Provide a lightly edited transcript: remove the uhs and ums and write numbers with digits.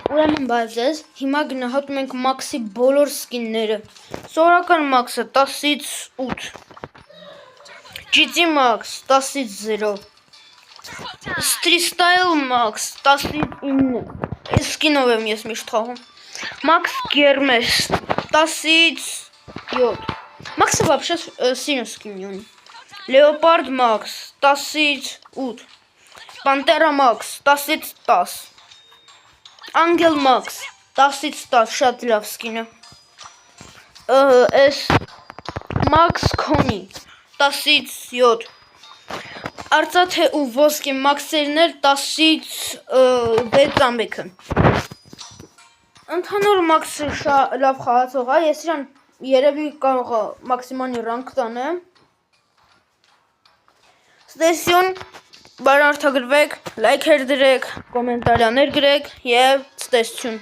Ուրեմն բայց ես հիմա գնահատում ենք Մաքսի բոլոր սկինները։ Սովորական Մաքսը 10-ից 8, GT Max 10-ից 0, Street Style Max 10-ից 9, այս սկինով եմ ես միշտ խաղում, Max Germes 10-ից 7, Մաքսը вообще սինը սկին ունի, Leopard Max 10-ից 8, Pantera Max 10-ից 10, Angel Max 10-ից 10, շատ լավ սկինը, այս Max Connie 10-ից 7, արծաթե ու ոսկե Մաքսերն էլ 10-ից 6 ամեքը, ընդհանուր Մաքսը լավ խաղացող է, ես իրան երևի կարող է մաքսիմալի ռանկ տանեմ, ստեսյուն, բարարթագրվեք, լայքեր դրեք, կոմենտարյաներ գրեք և ստեսյուն։